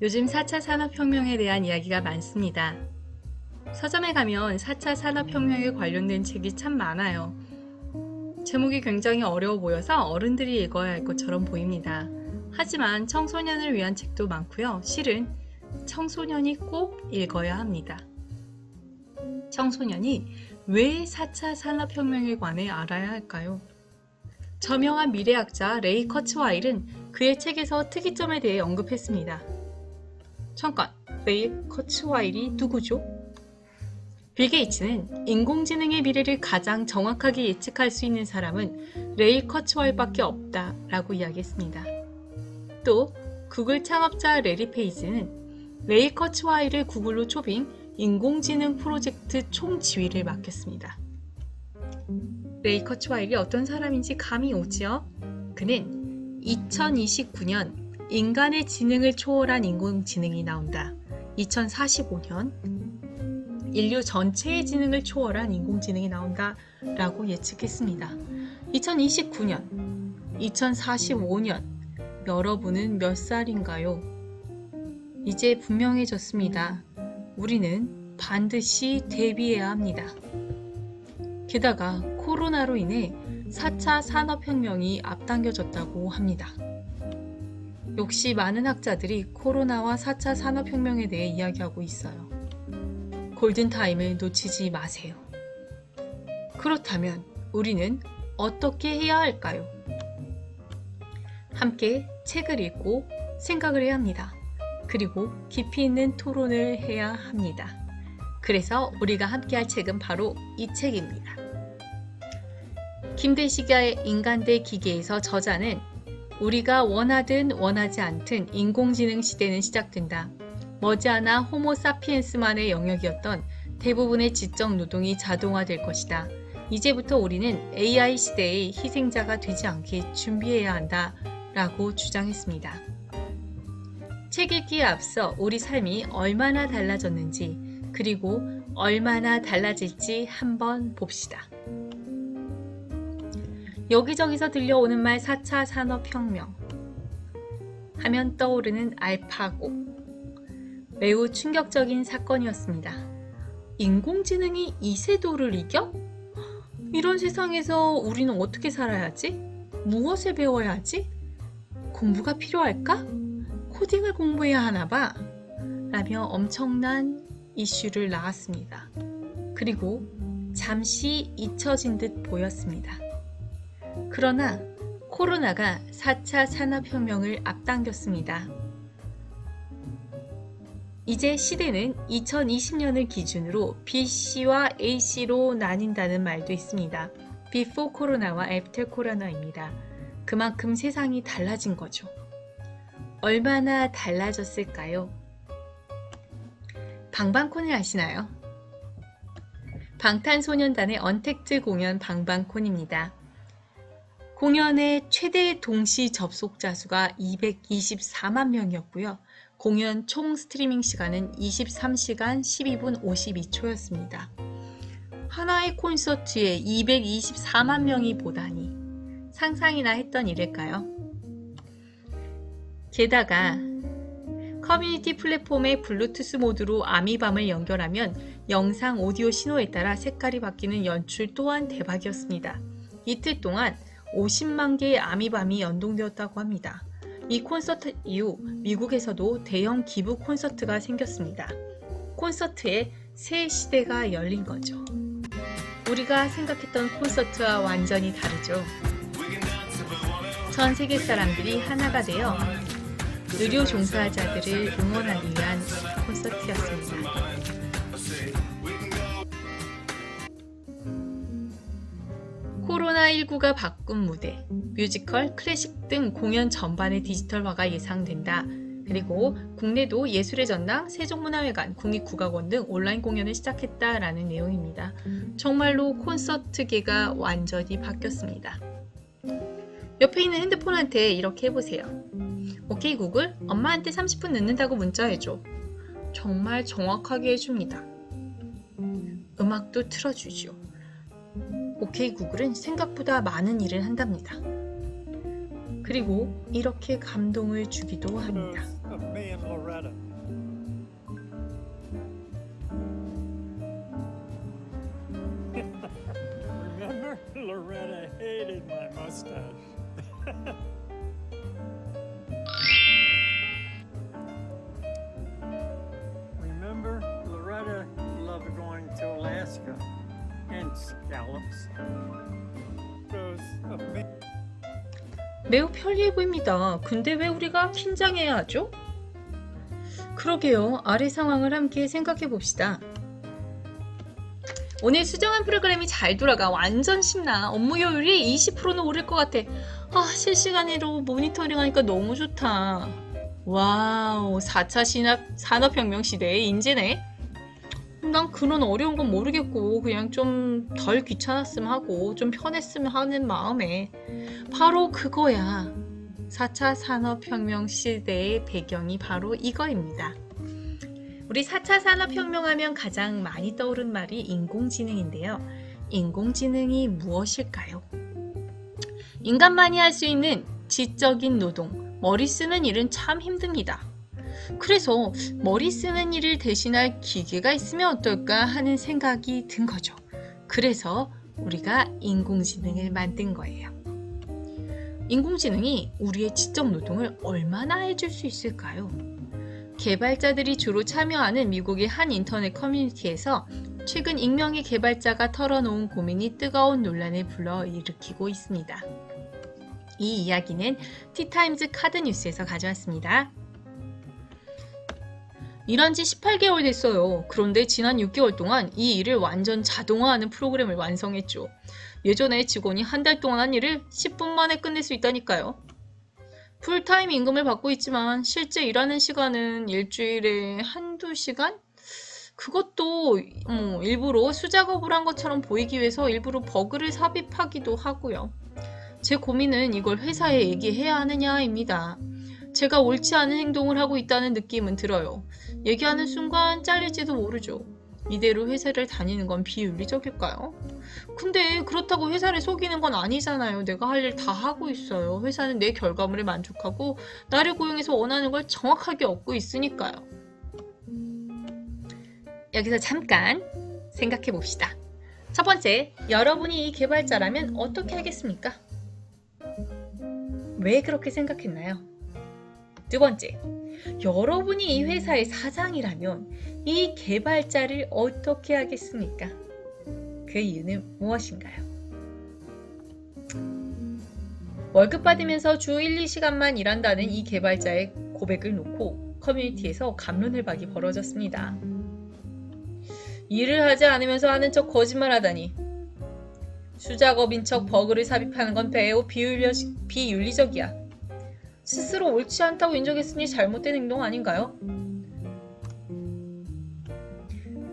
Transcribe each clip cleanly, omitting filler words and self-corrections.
요즘 4차 산업혁명에 대한 이야기가 많습니다. 서점에 가면 4차 산업혁명에 관련된 책이 참 많아요. 제목이 굉장히 어려워 보여서 어른들이 읽어야 할 것처럼 보입니다. 하지만 청소년을 위한 책도 많고요. 실은 청소년이 꼭 읽어야 합니다. 청소년이 왜 4차 산업혁명에 관해 알아야 할까요? 저명한 미래학자 레이 커츠와일은 그의 책에서 특이점에 대해 언급했습니다. 잠깐, 레이 커츠와일이 누구죠? 빌 게이츠는 인공지능의 미래를 가장 정확하게 예측할 수 있는 사람은 레이 커츠와일밖에 없다라고 이야기했습니다. 또 구글 창업자 레리 페이지는 레이 커츠와일을 구글로 초빙 인공지능 프로젝트 총지휘를 맡겼습니다. 레이 커츠와일이 어떤 사람인지 감이 오지요? 그는 2029년 인간의 지능을 초월한 인공지능이 나온다. 2045년 인류 전체의 지능을 초월한 인공지능이 나온다 라고 예측했습니다. 2029년, 2045년 여러분은 몇 살인가요? 이제 분명해졌습니다. 우리는 반드시 대비해야 합니다. 게다가 코로나로 인해 4차 산업혁명이 앞당겨졌다고 합니다. 역시 많은 학자들이 코로나와 4차 산업혁명에 대해 이야기하고 있어요. 골든타임을 놓치지 마세요. 그렇다면 우리는 어떻게 해야 할까요? 함께 책을 읽고 생각을 해야 합니다. 그리고 깊이 있는 토론을 해야 합니다. 그래서 우리가 함께 할 책은 바로 이 책입니다. 김대식의 인간 대 기계에서 저자는 우리가 원하든 원하지 않든 인공지능 시대는 시작된다. 머지않아 호모 사피엔스만의 영역이었던 대부분의 지적 노동이 자동화될 것이다. 이제부터 우리는 AI 시대의 희생자가 되지 않게 준비해야 한다. 라고 주장했습니다. 책 읽기에 앞서 우리 삶이 얼마나 달라졌는지 그리고 얼마나 달라질지 한번 봅시다. 여기저기서 들려오는 말 4차 산업혁명 하면 떠오르는 알파고 매우 충격적인 사건이었습니다. 인공지능이 이세돌을 이겨? 이런 세상에서 우리는 어떻게 살아야 하지? 무엇을 배워야 하지? 공부가 필요할까? 코딩을 공부해야 하나 봐? 라며 엄청난 이슈를 낳았습니다. 그리고 잠시 잊혀진 듯 보였습니다. 그러나 코로나가 4차 산업혁명을 앞당겼습니다. 이제 시대는 2020년을 기준으로 BC와 AC로 나뉜다는 말도 있습니다. Before 코로나와 After 코로나입니다. 그만큼 세상이 달라진 거죠. 얼마나 달라졌을까요? 방방콘을 아시나요? 방탄소년단의 언택트 공연 방방콘입니다. 공연의 최대 동시 접속자 수가 224만 명이었고요. 공연 총 스트리밍 시간은 23시간 12분 52초였습니다. 하나의 콘서트에 224만 명이 보다니 상상이나 했던 일일까요? 게다가 커뮤니티 플랫폼의 블루투스 모드로 아미밤을 연결하면 영상, 오디오 신호에 따라 색깔이 바뀌는 연출 또한 대박이었습니다. 이틀 동안 50만 개의 아미밤이 연동되었다고 합니다. 이 콘서트 이후 미국에서도 대형 기부 콘서트가 생겼습니다. 콘서트에 새 시대가 열린 거죠. 우리가 생각했던 콘서트와 완전히 다르죠. 전 세계 사람들이 하나가 되어 의료 종사자들을 응원하기 위한 콘서트였습니다. 코로나19가 바꾼 무대, 뮤지컬, 클래식 등 공연 전반의 디지털화가 예상된다. 그리고 국내도 예술의 전당, 세종문화회관, 국립국악원 등 온라인 공연을 시작했다라는 내용입니다. 정말로 콘서트계가 완전히 바뀌었습니다. 옆에 있는 핸드폰한테 이렇게 해보세요. 오케이 구글, 엄마한테 30분 늦는다고 문자해줘. 정말 정확하게 해줍니다. 음악도 틀어주죠. 오케이 구글은 생각보다 많은 일을 한답니다. 그리고 이렇게 감동을 주기도 합니다. of me and Loretta. Remember, Loretta hated my mustache. Remember, Loretta loved going to Alaska and scallops. Photos of me. 매우 편리해 보입니다. 근데 왜 우리가 긴장해야 하죠? 그러게요. 아래 상황을 함께 생각해 봅시다. 오늘 수정한 프로그램이 잘 돌아가. 완전 신나. 업무 효율이 20%는 오를 것 같아. 실시간으로 모니터링 하니까 너무 좋다. 와우, 4차 산업혁명 시대의 인재네. 난 그런 어려운 건 모르겠고 그냥 좀 덜 귀찮았으면 하고 좀 편했으면 하는 마음에 바로 그거야. 4차 산업혁명 시대의 배경이 바로 이거입니다. 우리 4차 산업혁명 하면 가장 많이 떠오른 말이 인공지능인데요. 인공지능이 무엇일까요? 인간만이 할 수 있는 지적인 노동, 머리 쓰는 일은 참 힘듭니다. 그래서 머리 쓰는 일을 대신할 기계가 있으면 어떨까 하는 생각이 든 거죠. 그래서 우리가 인공지능을 만든 거예요. 인공지능이 우리의 지적 노동을 얼마나 해줄 수 있을까요? 개발자들이 주로 참여하는 미국의 한 인터넷 커뮤니티에서 최근 익명의 개발자가 털어놓은 고민이 뜨거운 논란을 불러일으키고 있습니다. 이 이야기는 티타임즈 카드뉴스에서 가져왔습니다. 일한 지 18개월 됐어요. 그런데 지난 6개월 동안 이 일을 완전 자동화하는 프로그램을 완성했죠. 예전에 직원이 한 달 동안 한 일을 10분 만에 끝낼 수 있다니까요. 풀타임 임금을 받고 있지만 실제 일하는 시간은 일주일에 한두 시간? 그것도 일부러 수작업을 한 것처럼 보이기 위해서 일부러 버그를 삽입하기도 하고요. 제 고민은 이걸 회사에 얘기해야 하느냐입니다. 제가 옳지 않은 행동을 하고 있다는 느낌은 들어요. 얘기하는 순간 잘릴지도 모르죠. 이대로 회사를 다니는 건 비윤리적일까요? 근데 그렇다고 회사를 속이는 건 아니잖아요. 내가 할 일 다 하고 있어요. 회사는 내 결과물에 만족하고 나를 고용해서 원하는 걸 정확하게 얻고 있으니까요. 여기서 잠깐 생각해 봅시다. 첫 번째, 여러분이 이 개발자라면 어떻게 하겠습니까? 왜 그렇게 생각했나요? 두 번째, 여러분이 이 회사의 사장이라면 이 개발자를 어떻게 하겠습니까? 그 이유는 무엇인가요? 월급 받으면서 주 1, 2시간만 일한다는 이 개발자의 고백을 놓고 커뮤니티에서 갑론을박이 벌어졌습니다. 일을 하지 않으면서 하는 척 거짓말하다니. 수작업인 척 버그를 삽입하는 건 매우 비윤리적이야. 스스로 옳지 않다고 인정했으니 잘못된 행동 아닌가요?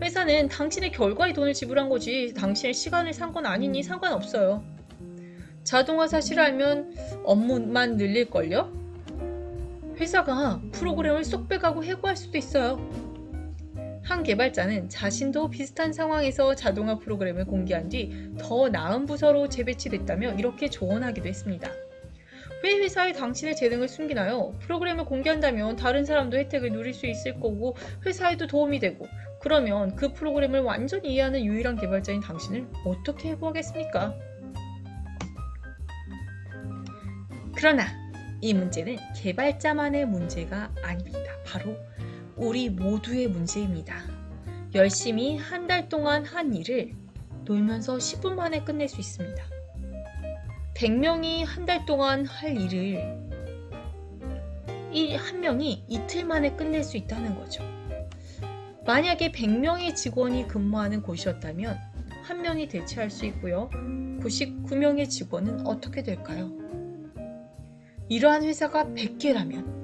회사는 당신의 결과에 돈을 지불한 거지 당신의 시간을 산 건 아니니 상관없어요. 자동화 사실을 알면 업무만 늘릴걸요? 회사가 프로그램을 쏙 빼가고 해고할 수도 있어요. 한 개발자는 자신도 비슷한 상황에서 자동화 프로그램을 공개한 뒤 더 나은 부서로 재배치됐다며 이렇게 조언하기도 했습니다. 왜 회사에 당신의 재능을 숨기나요? 프로그램을 공개한다면 다른 사람도 혜택을 누릴 수 있을 거고 회사에도 도움이 되고 그러면 그 프로그램을 완전히 이해하는 유일한 개발자인 당신을 어떻게 해고하겠습니까? 그러나 이 문제는 개발자만의 문제가 아닙니다. 바로 우리 모두의 문제입니다. 열심히 한 달 동안 한 일을 놀면서 10분 만에 끝낼 수 있습니다. 100명이 한 달 동안 할 일을 한 명이 이틀 만에 끝낼 수 있다는 거죠. 만약에 100명의 직원이 근무하는 곳이었다면 한 명이 대체할 수 있고요. 99명의 직원은 어떻게 될까요? 이러한 회사가 100개라면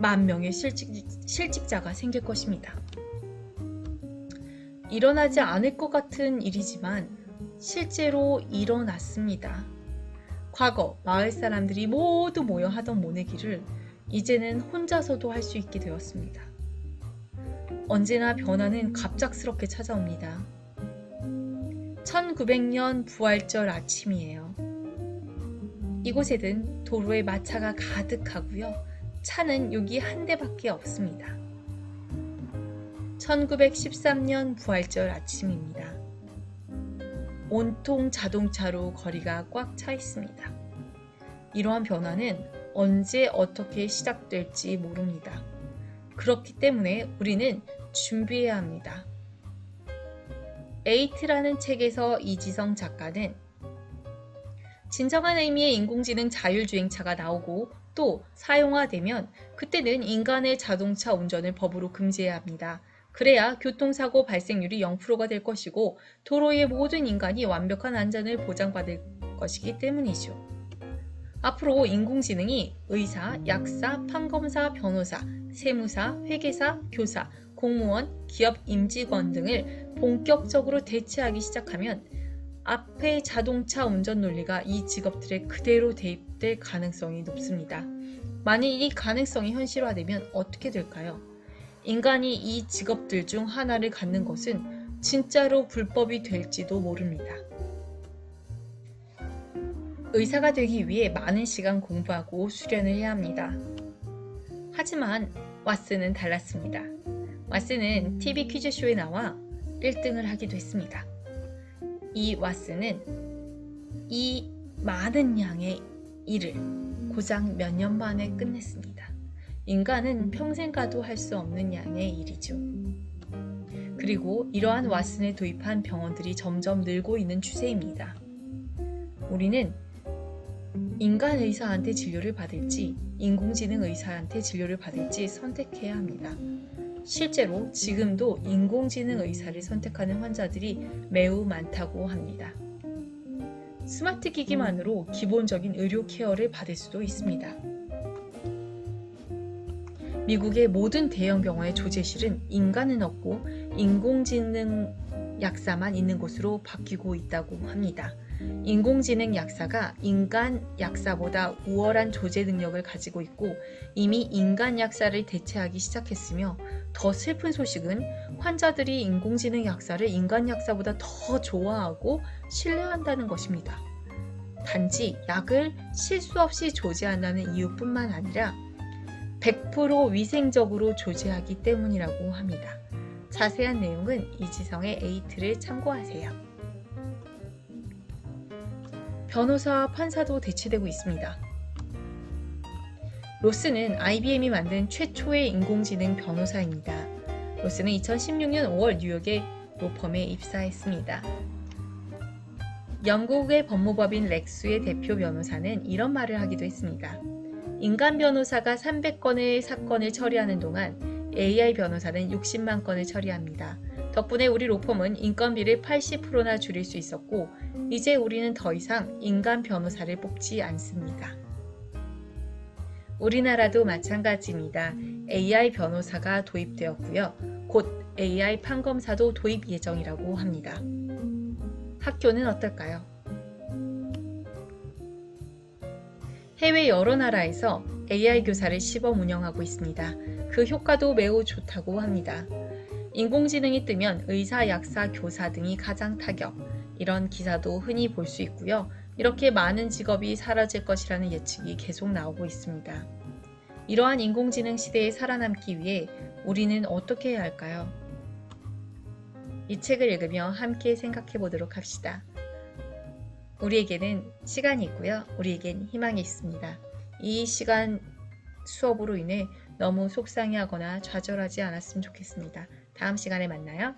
10,000명의 실직자가 생길 것입니다. 일어나지 않을 것 같은 일이지만 실제로 일어났습니다. 과거 마을 사람들이 모두 모여 하던 모내기를 이제는 혼자서도 할 수 있게 되었습니다. 언제나 변화는 갑작스럽게 찾아옵니다. 1900년 부활절 아침이에요. 이곳에는 도로에 마차가 가득하고요. 차는 여기 한 대밖에 없습니다. 1913년 부활절 아침입니다. 온통 자동차로 거리가 꽉 차 있습니다. 이러한 변화는 언제 어떻게 시작될지 모릅니다. 그렇기 때문에 우리는 준비해야 합니다. 에이트라는 책에서 이지성 작가는 진정한 의미의 인공지능 자율주행차가 나오고 또 사용화되면 그때는 인간의 자동차 운전을 법으로 금지해야 합니다. 그래야 교통사고 발생률이 0%가 될 것이고 도로의 모든 인간이 완벽한 안전을 보장받을 것이기 때문이죠. 앞으로 인공지능이 의사, 약사, 판검사, 변호사, 세무사, 회계사, 교사, 공무원, 기업 임직원 등을 본격적으로 대체하기 시작하면 앞의 자동차 운전 논리가 이 직업들에 그대로 대입될 가능성이 높습니다. 만일 이 가능성이 현실화되면 어떻게 될까요? 인간이 이 직업들 중 하나를 갖는 것은 진짜로 불법이 될지도 모릅니다. 의사가 되기 위해 많은 시간 공부하고 수련을 해야 합니다. 하지만 왓슨은 달랐습니다. 왓슨은 TV 퀴즈쇼에 나와 1등을 하기도 했습니다. 이 왓슨은 이 많은 양의 일을 고작 몇 년 만에 끝냈습니다. 인간은 평생 가도 할 수 없는 양의 일이죠. 그리고 이러한 왓슨을 도입한 병원들이 점점 늘고 있는 추세입니다. 우리는 인간 의사한테 진료를 받을지 인공지능 의사한테 진료를 받을지 선택해야 합니다. 실제로 지금도 인공지능 의사를 선택하는 환자들이 매우 많다고 합니다. 스마트 기기만으로 기본적인 의료 케어를 받을 수도 있습니다. 미국의 모든 대형 병원의 조제실은 인간은 없고 인공지능 약사만 있는 곳으로 바뀌고 있다고 합니다. 인공지능 약사가 인간 약사보다 우월한 조제 능력을 가지고 있고 이미 인간 약사를 대체하기 시작했으며 더 슬픈 소식은 환자들이 인공지능 약사를 인간 약사보다 더 좋아하고 신뢰한다는 것입니다. 단지 약을 실수 없이 조제한다는 이유뿐만 아니라 100% 위생적으로 조제하기 때문이라고 합니다. 자세한 내용은 이지성의 에이트를 참고하세요. 변호사와 판사도 대체되고 있습니다. 로스는 IBM이 만든 최초의 인공지능 변호사입니다. 로스는 2016년 5월 뉴욕의 로펌에 입사했습니다. 영국의 법무법인 렉스의 대표 변호사는 이런 말을 하기도 했습니다. 인간 변호사가 300건의 사건을 처리하는 동안 AI 변호사는 60만 건을 처리합니다. 덕분에 우리 로펌은 인건비를 80%나 줄일 수 있었고 이제 우리는 더 이상 인간 변호사를 뽑지 않습니다. 우리나라도 마찬가지입니다. AI 변호사가 도입되었고요. 곧 AI 판검사도 도입 예정이라고 합니다. 학교는 어떨까요? 해외 여러 나라에서 AI 교사를 시범 운영하고 있습니다. 그 효과도 매우 좋다고 합니다. 인공지능이 뜨면 의사, 약사, 교사 등이 가장 타격, 이런 기사도 흔히 볼 수 있고요. 이렇게 많은 직업이 사라질 것이라는 예측이 계속 나오고 있습니다. 이러한 인공지능 시대에 살아남기 위해 우리는 어떻게 해야 할까요? 이 책을 읽으며 함께 생각해 보도록 합시다. 우리에게는 시간이 있고요. 우리에겐 희망이 있습니다. 이 시간 수업으로 인해 너무 속상해하거나 좌절하지 않았으면 좋겠습니다. 다음 시간에 만나요.